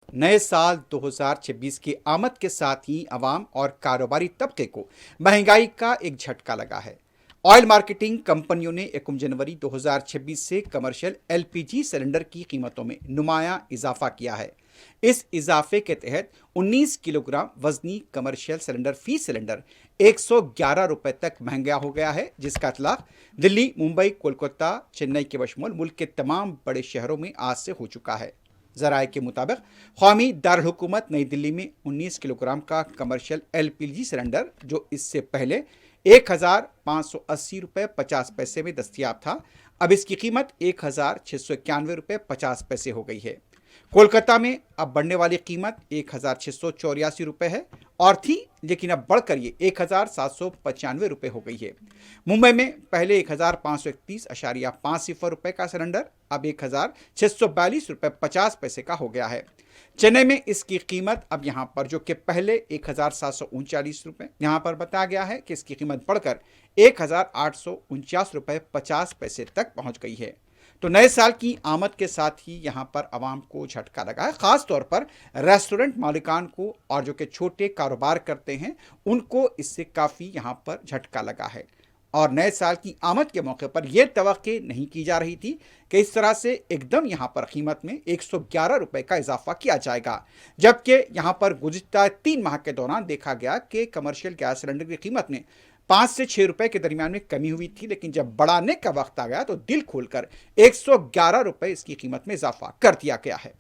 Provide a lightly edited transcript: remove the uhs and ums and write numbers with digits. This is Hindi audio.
नए साल 2026 की आमद के साथ ही अवाम और कारोबारी तबके को महंगाई का एक झटका लगा है। ऑयल मार्केटिंग कंपनियों ने 1 जनवरी 2026 से कमर्शियल एलपीजी सिलेंडर की कीमतों में नुमायां इजाफा किया है। इस इजाफे के तहत 19 किलोग्राम वजनी कमर्शियल सिलेंडर फी सिलेंडर 111 रुपए तक महंगा हो गया है, जिसका इतलाक दिल्ली, मुंबई, कोलकाता, चेन्नई के बशमूल मुल्क के तमाम बड़े शहरों में आज से हो चुका है। जराये के मुताबिक कौमी दारकूमत नई दिल्ली में 19 किलोग्राम का कमर्शियल एलपीजी सिलेंडर, जो इससे पहले 1,580 रुपये 50 पैसे में दस्तियाब था, अब इसकी कीमत 1,691 रुपये 50 पैसे हो गई है। कोलकाता में अब बढ़ने वाली कीमत 1,684 रुपये है और थी, लेकिन अब बढ़कर ये 1,795 रुपये हो गई है। मुंबई में पहले 1,531.50 रुपये का सिलेंडर अब 1,642 रुपये 50 पैसे का हो गया है। चेन्नई में इसकी कीमत अब यहाँ पर, जो कि पहले 1,739 रुपये, यहाँ पर बताया गया है कि इसकी कीमत बढ़कर 1,849 रुपये 50 पैसे तक पहुँच गई है। तो नए साल की आमद के साथ ही यहाँ पर आवाम को झटका लगा है, खास तौर पर रेस्टोरेंट मालिकान को और जो कि छोटे कारोबार करते हैं उनको इससे काफ़ी यहाँ पर झटका लगा है। और नए साल की आमद के मौके पर यह तवक्के नहीं की जा रही थी कि इस तरह से एकदम यहाँ पर कीमत में 111 रुपये का इजाफा किया जाएगा, जबकि यहाँ पर गुज़िश्ता 3 माह के दौरान देखा गया कि कमर्शियल गैस सिलेंडर की कीमत में 5 से 6 रुपए के दरमियान में कमी हुई थी, लेकिन जब बढ़ाने का वक्त आ गया तो दिल खोलकर 111 रुपए इसकी कीमत में इजाफा कर दिया गया है।